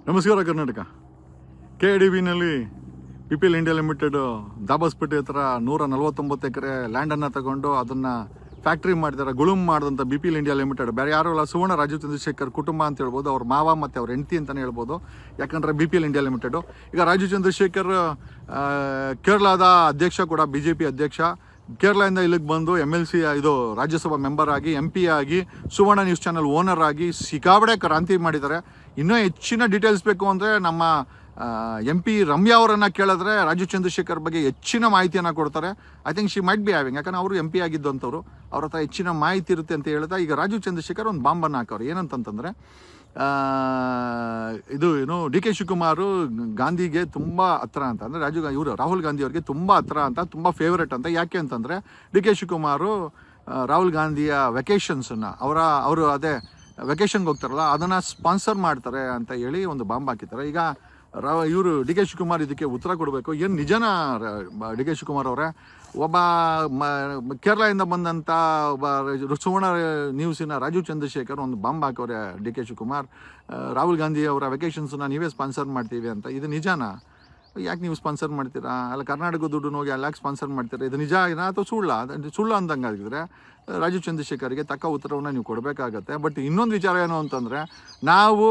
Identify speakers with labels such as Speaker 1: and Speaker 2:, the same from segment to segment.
Speaker 1: ನಮಸ್ಕಾರ ಕರ್ನಾಟಕ. KIDBನಲ್ಲಿ PPL India limited Dabaspete ಹತ್ರ 149 ಎಕರೆ ಲ್ಯಾಂಡನ್ನು ತಗೊಂಡು ಅದನ್ನು ಫ್ಯಾಕ್ಟ್ರಿ ಮಾಡಿದ್ದಾರೆ. ಗುಳುಮ್ ಮಾಡಿದಂಥ PPL ಇಂಡಿಯಾ ಲಿಮಿಟೆಡ್ ಬೇರೆ ಯಾರು ಅಲ್ಲ, ಸುವರ್ಣ ರಾಜೀವ್ ಚಂದ್ರಶೇಖರ್ ಕುಟುಂಬ ಅಂತ ಹೇಳ್ಬೋದು. ಅವ್ರ ಮಾವ ಮತ್ತು ಅವ್ರ ಹೆಂಡತಿ ಅಂತಲೇ ಹೇಳ್ಬೋದು. ಯಾಕಂದರೆ PPL ಇಂಡಿಯಾ ಲಿಮಿಟೆಡು ಈಗ ರಾಜೀವ್ ಚಂದ್ರಶೇಖರ್ ಕೇರಳದ ಅಧ್ಯಕ್ಷ ಕೂಡ, BJP ಅಧ್ಯಕ್ಷ. ಕೇರಳದಿಂದ ಇಲ್ಲಿಗೆ ಬಂದು MLC ಇದು ರಾಜ್ಯಸಭಾ ಮೆಂಬರ್ ಆಗಿ, MP ಆಗಿ, ಸುವರ್ಣ ನ್ಯೂಸ್ ಚಾನಲ್ ಓನರ್ ಆಗಿ ಸಿಕ್ಕಾಪಟ್ಟೆ ಕ್ರಾಂತಿ ಮಾಡಿದ್ದಾರೆ. ಇನ್ನೂ ಹೆಚ್ಚಿನ ಡೀಟೇಲ್ಸ್ ಬೇಕು ಅಂದರೆ ನಮ್ಮ MP ರಮ್ಯಾ ಅವರನ್ನು ಕೇಳಿದ್ರೆ ರಾಜೀವ್ ಚಂದ್ರಶೇಖರ್ ಬಗ್ಗೆ ಹೆಚ್ಚಿನ ಮಾಹಿತಿಯನ್ನು ಕೊಡ್ತಾರೆ. I think she might be having, ಯಾಕಂದ್ರೆ ಅವರು MP ಆಗಿದ್ದಂಥವ್ರು, ಅವ್ರ ಹತ್ರ ಹೆಚ್ಚಿನ ಮಾಹಿತಿ ಇರುತ್ತೆ ಅಂತ ಹೇಳ್ತಾ ಈಗ ರಾಜೀವ್ ಚಂದ್ರಶೇಖರ್ ಒಂದು ಬಾಂಬನ್ನು ಹಾಕೋರು. ಏನಂತಂತಂದರೆ ಇದು ಏನು DK ಶಿವಕುಮಾರ್ ಗಾಂಧಿಗೆ ತುಂಬ ಹತ್ರ ಅಂತ, ಅಂದರೆ ರಾಹುಲ್ ಗಾಂಧಿ ಅವರಿಗೆ ತುಂಬ ಹತ್ರ ಅಂತ, ತುಂಬ ಫೇವ್ರೇಟ್ ಅಂತ. ಯಾಕೆ ಅಂತಂದರೆ DK ಶಿವಕುಮಾರ್ ರಾಹುಲ್ ಗಾಂಧಿಯ ವೆಕೇಷನ್ಸನ್ನು ಅವರು ಅದೇ ವೆಕೇಷನ್ಗೆ ಹೋಗ್ತಾರಲ್ಲ ಅದನ್ನು ಸ್ಪಾನ್ಸರ್ ಮಾಡ್ತಾರೆ ಅಂತ ಹೇಳಿ ಒಂದು ಬಾಂಬ್ ಹಾಕಿದ್ದಾರೆ. ಈಗ ಇವರು DK ಶಿವಕುಮಾರ್ ಇದಕ್ಕೆ ಉತ್ತರ ಕೊಡಬೇಕು. ಏನು ನಿಜನ DK ಶಿವಕುಮಾರ್ ಅವರೇ? ಒಬ್ಬ ಕೇರಳದಿಂದ ಬಂದಂಥ ಒಬ್ಬ ಸುವರ್ಣ ನ್ಯೂಸಿನ ರಾಜೀವ್ ಚಂದ್ರಶೇಖರ್ ಒಂದು ಬಾಂಬ್ ಹಾಕೋರೆ DK ಶಿವಕುಮಾರ್, ರಾಹುಲ್ ಗಾಂಧಿ ಅವರ ವೆಕೇಷನ್ಸನ್ನ ನೀವೇ ಸ್ಪಾನ್ಸರ್ ಮಾಡ್ತೀವಿ ಅಂತ. ಇದು ನಿಜಾನಾ? ಯಾಕೆ ನೀವು ಸ್ಪಾನ್ಸರ್ ಮಾಡ್ತೀರಾ? ಅಲ್ಲ, ಕರ್ನಾಟಕ ದುಡ್ಡು ಹೋಗಿ ಅಲ್ಲಿ ಯಾಕೆ ಸ್ಪಾನ್ಸರ್ ಮಾಡ್ತೀರಾ? ಇದು ನಿಜ ಅಥವಾ ಸುಳ್ಳು ಅಂದಂಗೆ ಆಗಿದ್ರೆ ರಾಜೀವ್ ಚಂದ್ರಶೇಖರ್ಗೆ ತಕ್ಕ ಉತ್ತರವನ್ನು ನೀವು ಕೊಡಬೇಕಾಗತ್ತೆ. ಬಟ್ ಇನ್ನೊಂದು ವಿಚಾರ ಏನು ಅಂತಂದರೆ, ನಾವು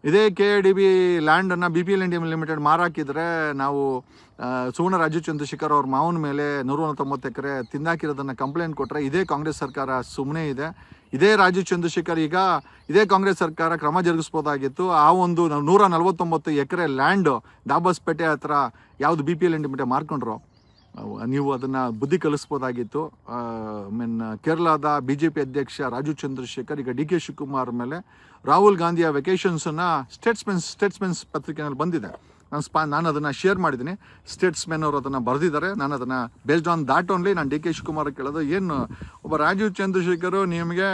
Speaker 1: ಇದೇ KIDB ಲ್ಯಾಂಡನ್ನು PPL ಇಂಡಿಯಾ ಲಿಮಿಟೆಡ್ ಮಾರಾಕಿದ್ರೆ ನಾವು ಸುವರ್ಣ ರಾಜೀವ್ ಚಂದ್ರಶೇಖರ್ ಅವ್ರ ಮಾವನ ಮೇಲೆ 190 ಎಕರೆ ತಿಂದಾಕಿರೋದನ್ನು ಕಂಪ್ಲೇಂಟ್ ಕೊಟ್ಟರೆ ಇದೇ ಕಾಂಗ್ರೆಸ್ ಸರ್ಕಾರ ಸುಮ್ಮನೆ ಇದೆ. ಇದೇ ರಾಜೀವ್ ಚಂದ್ರಶೇಖರ್ ಈಗ ಇದೇ ಕಾಂಗ್ರೆಸ್ ಸರ್ಕಾರ ಕ್ರಮ ಜರುಗಿಸ್ಬೋದಾಗಿತ್ತು. ಆ ಒಂದು 149 ಎಕರೆ ಲ್ಯಾಂಡ್ ದಾಬಸ್ಪೇಟೆ ಹತ್ರ ಯಾವುದು PPL ಇಂಡಿಯಾ ಲಿಮಿಟೆಡ್ ಮಾರ್ಕೊಂಡ್ರು, ನೀವು ಅದನ್ನು ಬುದ್ಧಿ ಕಲಿಸ್ಬೋದಾಗಿತ್ತು. ಕೇರಳದ BJP ಅಧ್ಯಕ್ಷ ರಾಜೀವ್ ಚಂದ್ರಶೇಖರ್ ಈಗ DK ಶಿವಕುಮಾರ್ ಮೇಲೆ ರಾಹುಲ್ ಗಾಂಧಿಯ ವೆಕೇಷನ್ಸನ್ನು ಸ್ಟೇಟ್ಸ್ಮೆನ್ಸ್ ಪತ್ರಿಕೆಯಲ್ಲಿ ಬಂದಿದೆ. ನಾನು ಅದನ್ನು ಶೇರ್ ಮಾಡಿದ್ದೀನಿ. ಸ್ಟೇಟ್ಸ್ಮೆನ್ ಅವರು ಅದನ್ನು ಬರೆದಿದ್ದಾರೆ. ನಾನು ಅದನ್ನು ಬೇಸ್ಡ್ ಆನ್ ದಾಟ್ ಓನ್ಲಿ ನಾನು DK ಶಿವಕುಮಾರ್ ಕೇಳೋದು, ಏನು ಒಬ್ಬ ರಾಜೀವ್ ಚಂದ್ರಶೇಖರ್ ನಿಮಗೆ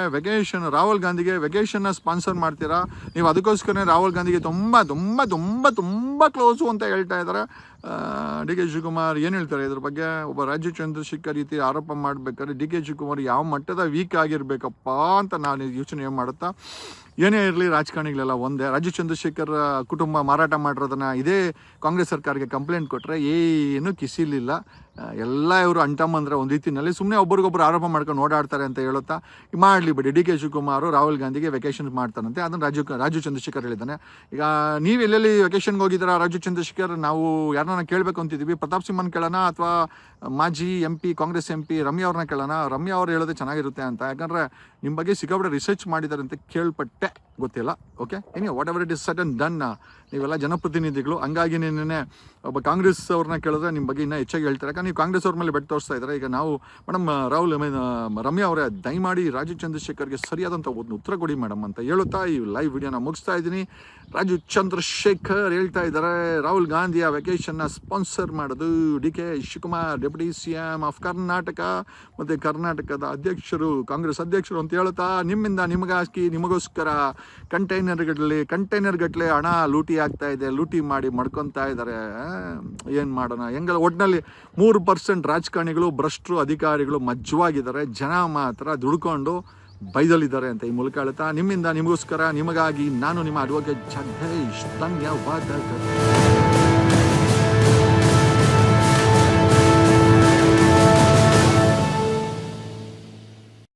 Speaker 1: ರಾಹುಲ್ ಗಾಂಧಿಗೆ ವೆಕೇಷನ್ನ ಸ್ಪಾನ್ಸರ್ ಮಾಡ್ತೀರಾ? ನೀವು ಅದಕ್ಕೋಸ್ಕರ ರಾಹುಲ್ ಗಾಂಧಿಗೆ ತುಂಬ ತುಂಬ ತುಂಬ ತುಂಬ ಕ್ಲೋಸು ಅಂತ ಹೇಳ್ತಾ ಇದ್ದಾರೆ. DK ಶಿವಕುಮಾರ್ ಏನು ಹೇಳ್ತಾರೆ ಇದ್ರ ಬಗ್ಗೆ? ಒಬ್ಬ ರಾಜೀವ್ ಚಂದ್ರಶೇಖರ್ ರೀತಿ ಆರೋಪ ಮಾಡಬೇಕಾದ್ರೆ DK ಶಿವಕುಮಾರ್ ಯಾವ ಮಟ್ಟದ ವೀಕ್ ಆಗಿರಬೇಕಪ್ಪ ಅಂತ ನಾನು ಯೋಚನೆ ಮಾಡುತ್ತಾ, ಏನೇ ಇರಲಿ ರಾಜಕಾರಣಿಗಳೆಲ್ಲ ಒಂದೇ. ರಾಜೀವ್ ಚಂದ್ರಶೇಖರ್ ಕುಟುಂಬ ಮಾರಾಟ ಮಾಡಿರೋದನ್ನು ಇದೇ ಕಾಂಗ್ರೆಸ್ ಸರ್ಕಾರಕ್ಕೆ ಕಂಪ್ಲೇಂಟ್ ಕೊಟ್ಟರೆ ಏನೂ ಕಿಸಿಲಿಲ್ಲ. ಎಲ್ಲ ಇವರು ಅಂಟಮ್ಮಂದ್ರೆ ಒಂದು ರೀತಿಯಲ್ಲಿ ಸುಮ್ಮನೆ ಒಬ್ರಿಗೊಬ್ರು ಆರೋಪ ಮಾಡ್ಕೊಂಡು ಓಡಾಡ್ತಾರೆ ಅಂತ ಹೇಳುತ್ತಾ ಮಾಡಲಿ ಬಿಡಿ. DK ಶಿವಕುಮಾರ್ ರಾಹುಲ್ ಗಾಂಧಿಗೆ ವೆಕೇಷನ್ ಮಾಡ್ತಾನಂತೆ, ಅದನ್ನು ರಾಜೀವ್ ಚಂದ್ರಶೇಖರ್ ಹೇಳಿದ್ದಾನೆ. ಈಗ ನೀವು ಎಲ್ಲೆಲ್ಲಿ ವೆಕೇಷನ್ಗೆ ಹೋಗಿದ್ದೀರಾ ರಾಜೀವ್ ಚಂದ್ರಶೇಖರ್? ನಾವು ಯಾರನ್ನ ಕೇಳಬೇಕು ಅಂತಿದ್ದೀವಿ, ಪ್ರತಾಪ್ ಸಿಂಹನ್ ಕೇಳೋಣ ಅಥವಾ ಮಾಜಿ MP ಕಾಂಗ್ರೆಸ್ MP ರಮ್ಯಾ ಅವ್ರನ್ನ ಕೇಳೋಣ? ರಮ್ಯಾ ಅವ್ರು ಹೇಳೋದೇ ಚೆನ್ನಾಗಿರುತ್ತೆ ಅಂತ, ಯಾಕಂದರೆ ನಿಮ್ಮ ಬಗ್ಗೆ ಸಿಕ್ಕಾಪಟ್ಟೆ ರಿಸರ್ಚ್ ಮಾಡಿದ್ದಾರೆ ಅಂತ ಕೇಳ್ಪಟ್ಟೆ, ಗೊತ್ತಿಲ್ಲ. ಓಕೆ, ಏನೇ what ever it is set and done. ನೀವೆಲ್ಲ ಜನಪ್ರತಿನಿಧಿಗಳು, ಹಂಗಾಗಿ ನಿನ್ನೆ ಒಬ್ಬ ಕಾಂಗ್ರೆಸ್ ಅವ್ರನ್ನ ಕೇಳಿದ್ರೆ ನಿಮ್ಮ ಬಗ್ಗೆ ಇನ್ನೂ ಹೆಚ್ಚಾಗಿ ಹೇಳ್ತಾರೆ. ಯಾಕಂದ್ರೆ ನೀವು ಕಾಂಗ್ರೆಸ್ ಅವ್ರ ಮೇಲೆ ಬೆಟ್ಟು ತೋರಿಸ್ತಾ ಇದ್ದಾರೆ. ಈಗ ನಾವು ಮೇಡಮ್ ರಮ್ಯಾ ಅವರೇ, ದಯಮಾಡಿ ರಾಜೀವ್ ಚಂದ್ರಶೇಖರ್ಗೆ ಸರಿಯಾದಂಥ ಒಂದು ಉತ್ತರ ಕೊಡಿ ಮೇಡಮ್ ಅಂತ ಹೇಳುತ್ತಾ ಈ ಲೈವ್ ವಿಡಿಯೋನ ಮುಗಿಸ್ತಾ ಇದ್ದೀನಿ. ರಾಜೀವ್ ಚಂದ್ರಶೇಖರ್ ಹೇಳ್ತಾ ಇದ್ದಾರೆ, ರಾಹುಲ್ ಗಾಂಧಿಯ ವೆಕೇಷನ್ನ ಸ್ಪಾನ್ಸರ್ ಮಾಡೋದು DK Shivakumar, deputy CM of Karnataka ಮತ್ತು ಕರ್ನಾಟಕದ ಅಧ್ಯಕ್ಷರು, ಕಾಂಗ್ರೆಸ್ ಅಧ್ಯಕ್ಷರು ಅಂತ ಹೇಳ್ತಾ, ನಿಮ್ಮಿಂದ ನಿಮಗೋಸ್ಕರ ಕಂಟೈನರ್ ಗಟ್ಟಲೆ ಹಣ ಲೂಟಿ ಆಗ್ತಾ ಇದೆ, ಲೂಟಿ ಮಾಡಿ ಮಾಡ್ಕೊತಾ ಇದ್ದಾರೆ. ಏನು ಮಾಡೋಣ? ಹೆಂಗಲ್ಲ, ಒಟ್ಟಿನಲ್ಲಿ 3% ರಾಜಕಾರಣಿಗಳು, ಭ್ರಷ್ಟರು, ಅಧಿಕಾರಿಗಳು ಮಜ್ವಾಗಿದ್ದಾರೆ. ಜನ ಮಾತ್ರ ದುಡ್ಕೊಂಡು ಬೈದಲಿದ್ದಾರೆ ಅಂತ ಈ ಮೂಲಕ ಹೇಳ್ತಾ, ನಿಮ್ಮಿಂದ ನಿಮಗೋಸ್ಕರ, ನಿಮಗಾಗಿ ನಾನು ನಿಮ್ಮ ಅಡ್ವೊಕೇಟ್ ಜಗದೀಶ್. ಧನ್ಯವಾದಗಳು.